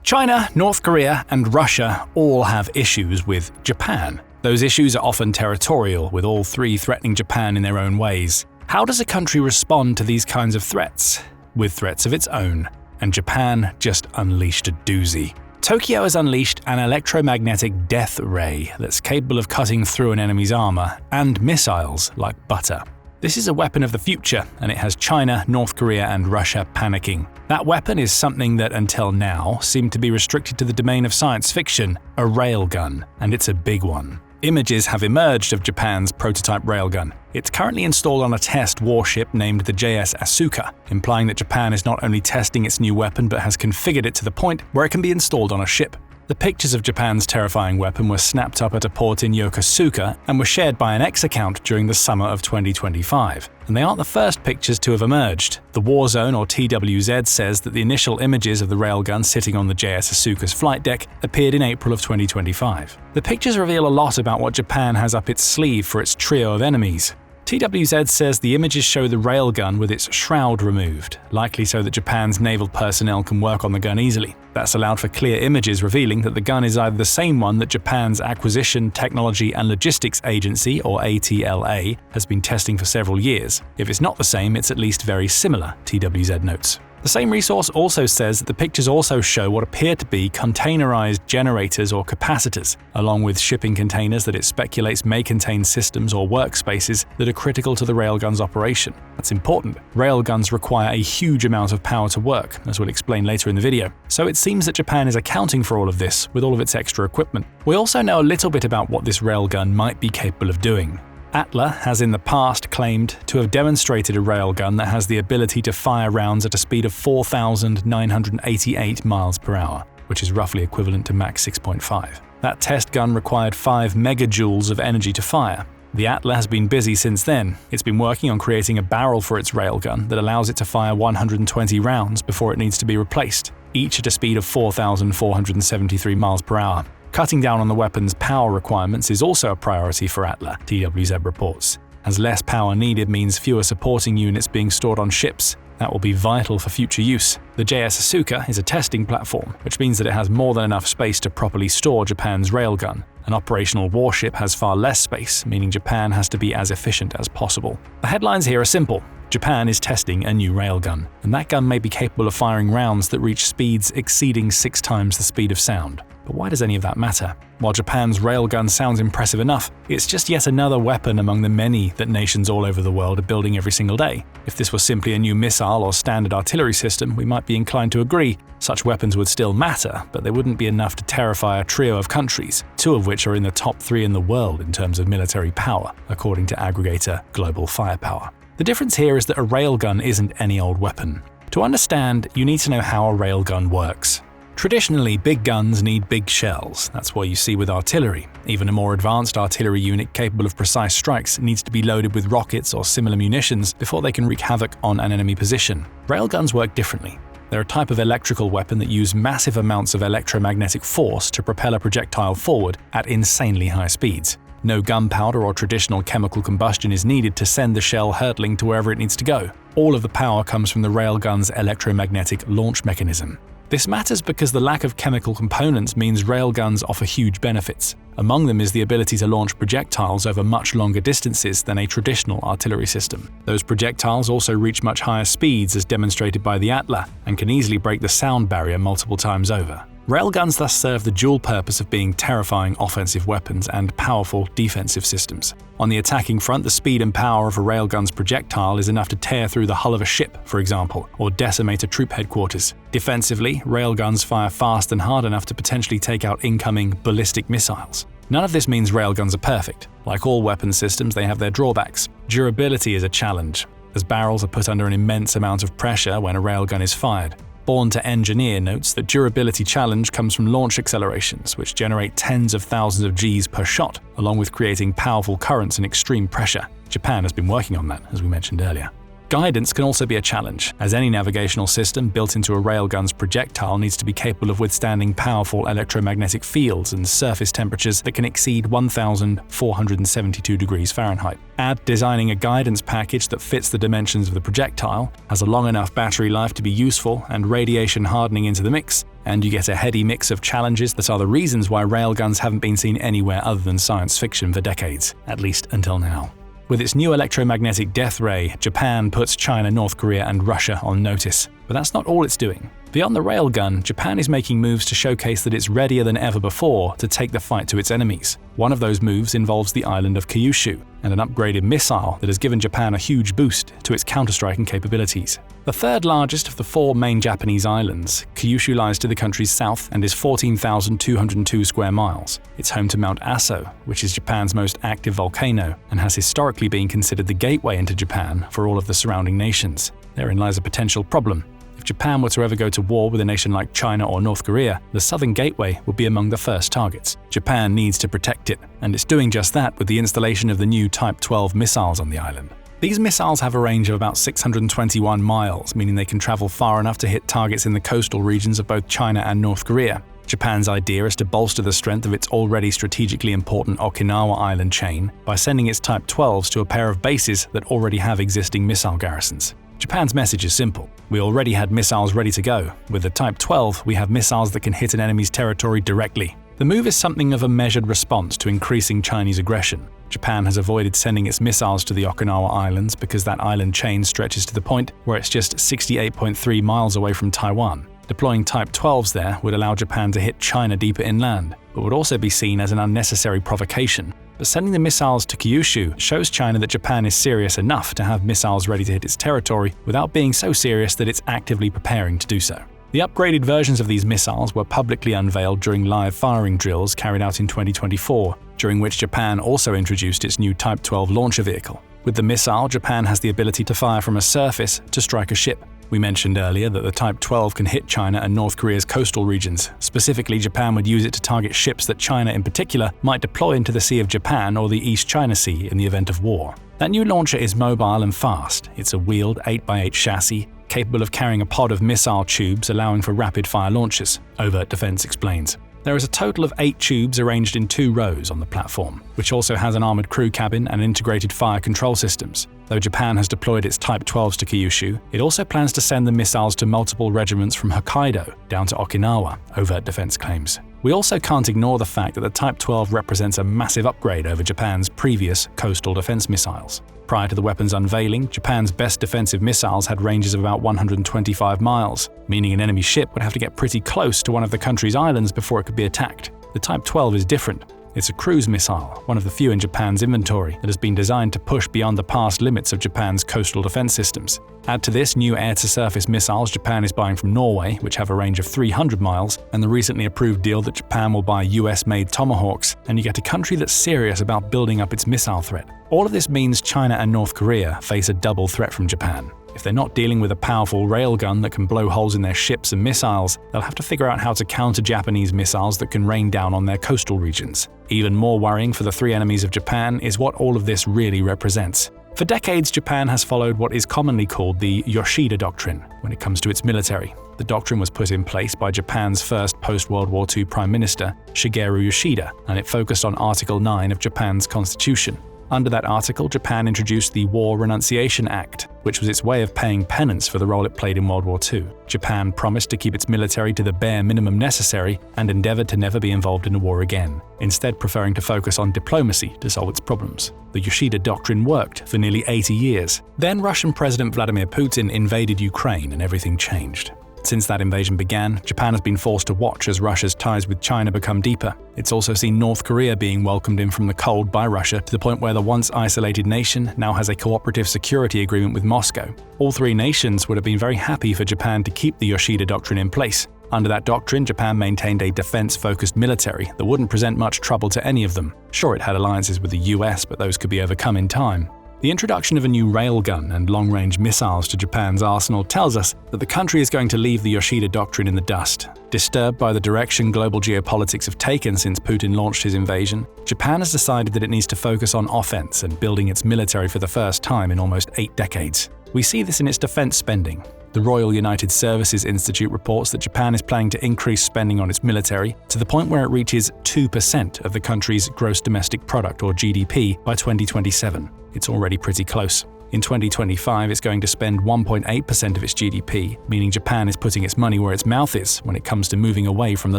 China, North Korea, and Russia all have issues with Japan. Those issues are often territorial, with all three threatening Japan in their own ways. How does a country respond to these kinds of threats? With threats of its own. And Japan just unleashed a doozy. Tokyo has unleashed an electromagnetic death ray that's capable of cutting through an enemy's armor, and missiles like butter. This is a weapon of the future, and it has China, North Korea, and Russia panicking. That weapon is something that until now seemed to be restricted to the domain of science fiction, a railgun, and it's a big one. Images have emerged of Japan's prototype railgun. It's currently installed on a test warship named the JS Asuka, implying that Japan is not only testing its new weapon but has configured it to the point where it can be installed on a ship. The pictures of Japan's terrifying weapon were snapped up at a port in Yokosuka and were shared by an X account during the summer of 2025. And they aren't the first pictures to have emerged. The Warzone, or TWZ, says that the initial images of the railgun sitting on the JS Asuka's flight deck appeared in April of 2025. The pictures reveal a lot about what Japan has up its sleeve for its trio of enemies. TWZ says the images show the railgun with its shroud removed, likely so that Japan's naval personnel can work on the gun easily. That's allowed for clear images revealing that the gun is either the same one that Japan's Acquisition, Technology and Logistics Agency, or ATLA, has been testing for several years. If it's not the same, it's at least very similar, TWZ notes. The same resource also says that the pictures also show what appear to be containerized generators or capacitors, along with shipping containers that it speculates may contain systems or workspaces that are critical to the railgun's operation. That's important. Railguns require a huge amount of power to work, as we'll explain later in the video. So it seems that Japan is accounting for all of this with all of its extra equipment. We also know a little bit about what this railgun might be capable of doing. ATLA has in the past claimed to have demonstrated a railgun that has the ability to fire rounds at a speed of 4,988 miles per hour, which is roughly equivalent to Mach 6.5. That test gun required 5 megajoules of energy to fire. The ATLA has been busy since then. It's been working on creating a barrel for its railgun that allows it to fire 120 rounds before it needs to be replaced, each at a speed of 4,473 miles per hour. Cutting down on the weapon's power requirements is also a priority for ATLA, TWZ reports, as less power needed means fewer supporting units being stored on ships. That will be vital for future use. The JS Asuka is a testing platform, which means that it has more than enough space to properly store Japan's railgun. An operational warship has far less space, meaning Japan has to be as efficient as possible. The headlines here are simple. Japan is testing a new railgun, and that gun may be capable of firing rounds that reach speeds exceeding 6 times the speed of sound. But why does any of that matter? While Japan's railgun sounds impressive enough, it's just yet another weapon among the many that nations all over the world are building every single day. If this was simply a new missile or standard artillery system, we might be inclined to agree. Such weapons would still matter, but they wouldn't be enough to terrify a trio of countries, 2 of which are in the top 3 in the world in terms of military power, according to aggregator Global Firepower. The difference here is that a railgun isn't any old weapon. To understand, you need to know how a railgun works. Traditionally, big guns need big shells. That's what you see with artillery. Even a more advanced artillery unit capable of precise strikes needs to be loaded with rockets or similar munitions before they can wreak havoc on an enemy position. Railguns work differently. They're a type of electrical weapon that use massive amounts of electromagnetic force to propel a projectile forward at insanely high speeds. No gunpowder or traditional chemical combustion is needed to send the shell hurtling to wherever it needs to go. All of the power comes from the railgun's electromagnetic launch mechanism. This matters because the lack of chemical components means railguns offer huge benefits. Among them is the ability to launch projectiles over much longer distances than a traditional artillery system. Those projectiles also reach much higher speeds as demonstrated by the ATLA and can easily break the sound barrier multiple times over. Railguns thus serve the dual purpose of being terrifying offensive weapons and powerful defensive systems. On the attacking front, the speed and power of a railgun's projectile is enough to tear through the hull of a ship, for example, or decimate a troop headquarters. Defensively, railguns fire fast and hard enough to potentially take out incoming ballistic missiles. None of this means railguns are perfect. Like all weapon systems, they have their drawbacks. Durability is a challenge, as barrels are put under an immense amount of pressure when a railgun is fired. Born to Engineer notes that durability challenge comes from launch accelerations, which generate tens of thousands of Gs per shot, along with creating powerful currents and extreme pressure. Japan has been working on that, as we mentioned earlier. Guidance can also be a challenge, as any navigational system built into a railgun's projectile needs to be capable of withstanding powerful electromagnetic fields and surface temperatures that can exceed 1,472 degrees Fahrenheit. Add designing a guidance package that fits the dimensions of the projectile, has a long enough battery life to be useful, and radiation hardening into the mix, and you get a heady mix of challenges that are the reasons why railguns haven't been seen anywhere other than science fiction for decades, at least until now. With its new electromagnetic death ray, Japan puts China, North Korea, and Russia on notice. But that's not all it's doing. Beyond the railgun, Japan is making moves to showcase that it's readier than ever before to take the fight to its enemies. One of those moves involves the island of Kyushu, and an upgraded missile that has given Japan a huge boost to its counter-striking capabilities. The third largest of the 4 main Japanese islands, Kyushu lies to the country's south and is 14,202 square miles. It's home to Mount Aso, which is Japan's most active volcano, and has historically been considered the gateway into Japan for all of the surrounding nations. Therein lies a potential problem. If Japan were to ever go to war with a nation like China or North Korea, the southern gateway would be among the first targets. Japan needs to protect it, and it's doing just that with the installation of the new Type 12 missiles on the island. These missiles have a range of about 621 miles, meaning they can travel far enough to hit targets in the coastal regions of both China and North Korea. Japan's idea is to bolster the strength of its already strategically important Okinawa island chain by sending its Type 12s to a pair of bases that already have existing missile garrisons. Japan's message is simple. We already had missiles ready to go. With the Type 12, we have missiles that can hit an enemy's territory directly. The move is something of a measured response to increasing Chinese aggression. Japan has avoided sending its missiles to the Okinawa Islands because that island chain stretches to the point where it's just 68.3 miles away from Taiwan. Deploying Type 12s there would allow Japan to hit China deeper inland, but would also be seen as an unnecessary provocation. But sending the missiles to Kyushu shows China that Japan is serious enough to have missiles ready to hit its territory without being so serious that it's actively preparing to do so. The upgraded versions of these missiles were publicly unveiled during live firing drills carried out in 2024, during which Japan also introduced its new Type 12 launcher vehicle. With the missile, Japan has the ability to fire from a surface to strike a ship. We mentioned earlier that the Type 12 can hit China and North Korea's coastal regions. Specifically, Japan would use it to target ships that China in particular might deploy into the Sea of Japan or the East China Sea in the event of war. That new launcher is mobile and fast. It's a wheeled 8x8 chassis, capable of carrying a pod of missile tubes allowing for rapid-fire launches, Overt Defense explains. There is a total of 8 tubes arranged in 2 rows on the platform, which also has an armored crew cabin and integrated fire control systems. Though Japan has deployed its Type 12s to Kyushu, it also plans to send the missiles to multiple regiments from Hokkaido down to Okinawa, Overt Defense claims. We also can't ignore the fact that the Type 12 represents a massive upgrade over Japan's previous coastal defense missiles. Prior to the weapon's unveiling, Japan's best defensive missiles had ranges of about 125 miles, meaning an enemy ship would have to get pretty close to one of the country's islands before it could be attacked. The Type 12 is different. It's a cruise missile, one of the few in Japan's inventory, that has been designed to push beyond the past limits of Japan's coastal defense systems. Add to this new air-to-surface missiles Japan is buying from Norway, which have a range of 300 miles, and the recently approved deal that Japan will buy US-made Tomahawks, and you get a country that's serious about building up its missile threat. All of this means China and North Korea face a double threat from Japan. If they're not dealing with a powerful railgun that can blow holes in their ships and missiles, they'll have to figure out how to counter Japanese missiles that can rain down on their coastal regions. Even more worrying for the 3 enemies of Japan is what all of this really represents. For decades, Japan has followed what is commonly called the Yoshida Doctrine when it comes to its military. The doctrine was put in place by Japan's first post-World War II Prime Minister, Shigeru Yoshida, and it focused on Article 9 of Japan's constitution. Under that article, Japan introduced the War Renunciation Act, which was its way of paying penance for the role it played in World War II. Japan promised to keep its military to the bare minimum necessary and endeavored to never be involved in a war again, instead preferring to focus on diplomacy to solve its problems. The Yoshida Doctrine worked for nearly 80 years. Then Russian President Vladimir Putin invaded Ukraine and everything changed. Since that invasion began, Japan has been forced to watch as Russia's ties with China become deeper. It's also seen North Korea being welcomed in from the cold by Russia to the point where the once isolated nation now has a cooperative security agreement with Moscow. All 3 nations would have been very happy for Japan to keep the Yoshida Doctrine in place. Under that doctrine, Japan maintained a defense-focused military that wouldn't present much trouble to any of them. Sure, it had alliances with the US, but those could be overcome in time. The introduction of a new railgun and long-range missiles to Japan's arsenal tells us that the country is going to leave the Yoshida Doctrine in the dust. Disturbed by the direction global geopolitics have taken since Putin launched his invasion, Japan has decided that it needs to focus on offense and building its military for the first time in almost 8 decades. We see this in its defense spending. The Royal United Services Institute reports that Japan is planning to increase spending on its military to the point where it reaches 2% of the country's gross domestic product or GDP by 2027. It's already pretty close. In 2025, it's going to spend 1.8% of its GDP, meaning Japan is putting its money where its mouth is when it comes to moving away from the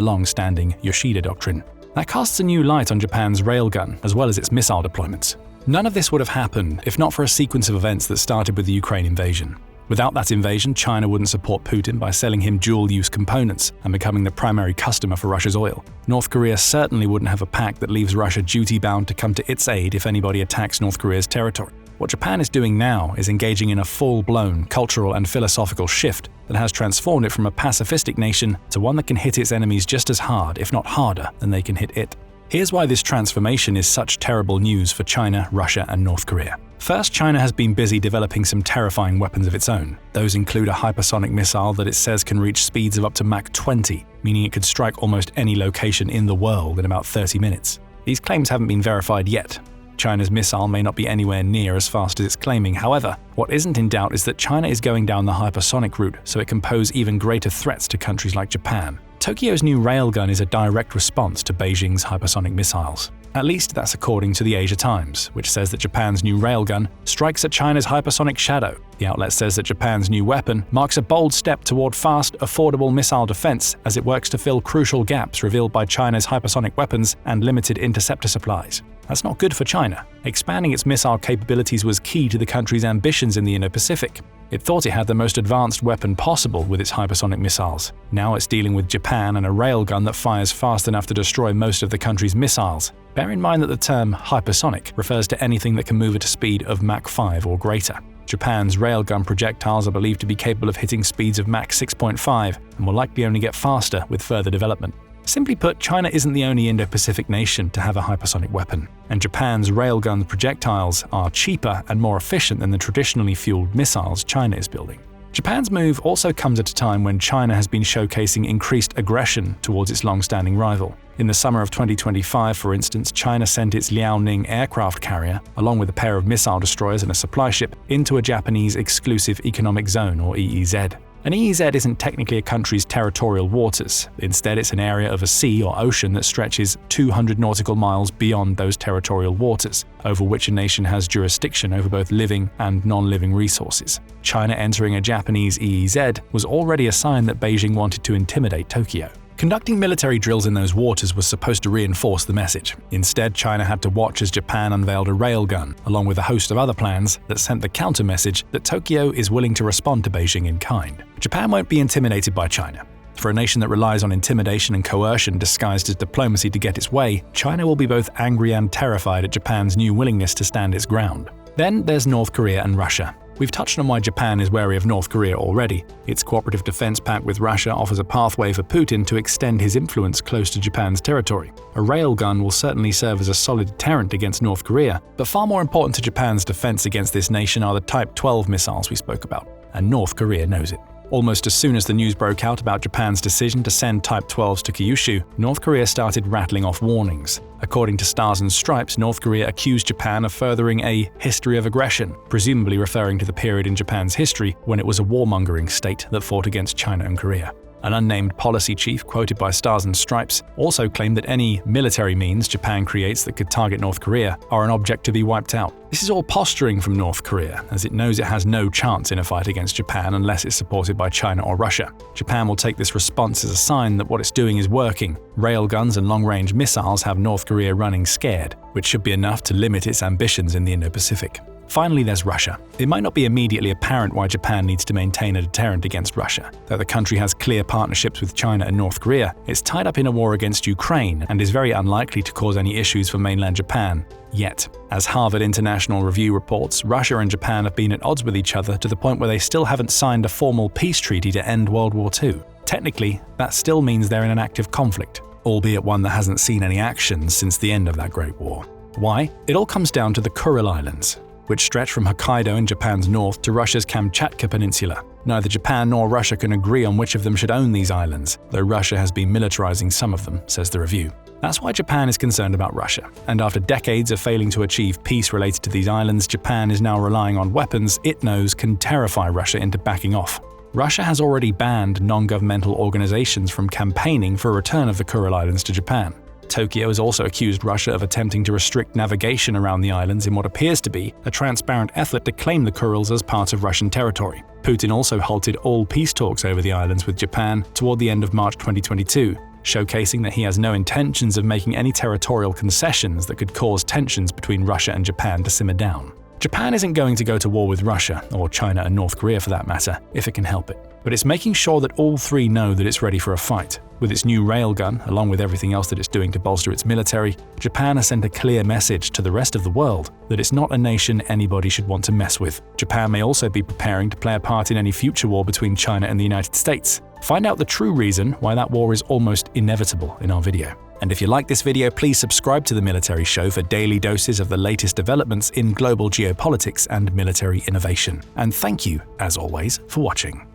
long-standing Yoshida Doctrine. That casts a new light on Japan's railgun, as well as its missile deployments. None of this would have happened if not for a sequence of events that started with the Ukraine invasion. Without that invasion, China wouldn't support Putin by selling him dual-use components and becoming the primary customer for Russia's oil. North Korea certainly wouldn't have a pact that leaves Russia duty-bound to come to its aid if anybody attacks North Korea's territory. What Japan is doing now is engaging in a full-blown cultural and philosophical shift that has transformed it from a pacifistic nation to one that can hit its enemies just as hard, if not harder, than they can hit it. Here's why this transformation is such terrible news for China, Russia, and North Korea. First, China has been busy developing some terrifying weapons of its own. Those include a hypersonic missile that it says can reach speeds of up to Mach 20, meaning it could strike almost any location in the world in about 30 minutes. These claims haven't been verified yet. China's missile may not be anywhere near as fast as it's claiming. However, what isn't in doubt is that China is going down the hypersonic route, so it can pose even greater threats to countries like Japan. Tokyo's new railgun is a direct response to Beijing's hypersonic missiles. At least that's according to the Asia Times, which says that Japan's new railgun strikes at China's hypersonic shadow. The outlet says that Japan's new weapon marks a bold step toward fast, affordable missile defense as it works to fill crucial gaps revealed by China's hypersonic weapons and limited interceptor supplies. That's not good for China. Expanding its missile capabilities was key to the country's ambitions in the Indo-Pacific. It thought it had the most advanced weapon possible with its hypersonic missiles. Now it's dealing with Japan and a railgun that fires fast enough to destroy most of the country's missiles. Bear in mind that the term hypersonic refers to anything that can move at a speed of Mach 5 or greater. Japan's railgun projectiles are believed to be capable of hitting speeds of Mach 6.5 and will likely only get faster with further development. Simply put, China isn't the only Indo-Pacific nation to have a hypersonic weapon, and Japan's railgun projectiles are cheaper and more efficient than the traditionally fueled missiles China is building. Japan's move also comes at a time when China has been showcasing increased aggression towards its long-standing rival. In the summer of 2025, for instance, China sent its Liaoning aircraft carrier, along with a pair of missile destroyers and a supply ship, into a Japanese exclusive economic zone, or EEZ. An EEZ isn't technically a country's territorial waters. Instead, it's an area of a sea or ocean that stretches 200 nautical miles beyond those territorial waters, over which a nation has jurisdiction over both living and non-living resources. China entering a Japanese EEZ was already a sign that Beijing wanted to intimidate Tokyo. Conducting military drills in those waters was supposed to reinforce the message. Instead, China had to watch as Japan unveiled a railgun, along with a host of other plans that sent the counter-message that Tokyo is willing to respond to Beijing in kind. Japan won't be intimidated by China. For a nation that relies on intimidation and coercion disguised as diplomacy to get its way, China will be both angry and terrified at Japan's new willingness to stand its ground. Then there's North Korea and Russia. We've touched on why Japan is wary of North Korea already. Its cooperative defense pact with Russia offers a pathway for Putin to extend his influence close to Japan's territory. A railgun will certainly serve as a solid deterrent against North Korea, but far more important to Japan's defense against this nation are the Type 12 missiles we spoke about, and North Korea knows it. Almost as soon as the news broke out about Japan's decision to send Type 12s to Kyushu, North Korea started rattling off warnings. According to Stars and Stripes, North Korea accused Japan of furthering a history of aggression, presumably referring to the period in Japan's history when it was a warmongering state that fought against China and Korea. An unnamed policy chief, quoted by Stars and Stripes, also claimed that any military means Japan creates that could target North Korea are an object to be wiped out. This is all posturing from North Korea, as it knows it has no chance in a fight against Japan unless it's supported by China or Russia. Japan will take this response as a sign that what it's doing is working. Railguns and long-range missiles have North Korea running scared, which should be enough to limit its ambitions in the Indo-Pacific. Finally, there's Russia. It might not be immediately apparent why Japan needs to maintain a deterrent against Russia. Though the country has clear partnerships with China and North Korea, it's tied up in a war against Ukraine and is very unlikely to cause any issues for mainland Japan. Yet, as Harvard International Review reports, Russia and Japan have been at odds with each other to the point where they still haven't signed a formal peace treaty to end World War II. Technically, that still means they're in an active conflict, albeit one that hasn't seen any action since the end of that Great War. Why? It all comes down to the Kuril Islands, which stretch from Hokkaido in Japan's north to Russia's Kamchatka Peninsula. Neither Japan nor Russia can agree on which of them should own these islands, though Russia has been militarizing some of them, says the review. That's why Japan is concerned about Russia, and after decades of failing to achieve peace related to these islands, Japan is now relying on weapons it knows can terrify Russia into backing off. Russia has already banned non-governmental organizations from campaigning for a return of the Kuril Islands to Japan. Tokyo has also accused Russia of attempting to restrict navigation around the islands in what appears to be a transparent effort to claim the Kurils as part of Russian territory. Putin also halted all peace talks over the islands with Japan toward the end of March 2022, showcasing that he has no intentions of making any territorial concessions that could cause tensions between Russia and Japan to simmer down. Japan isn't going to go to war with Russia, or China and North Korea for that matter, if it can help it. But it's making sure that all three know that it's ready for a fight. With its new railgun, along with everything else that it's doing to bolster its military, Japan has sent a clear message to the rest of the world that it's not a nation anybody should want to mess with. Japan may also be preparing to play a part in any future war between China and the United States. Find out the true reason why that war is almost inevitable in our video. And if you like this video, please subscribe to The Military Show for daily doses of the latest developments in global geopolitics and military innovation. And thank you, as always, for watching.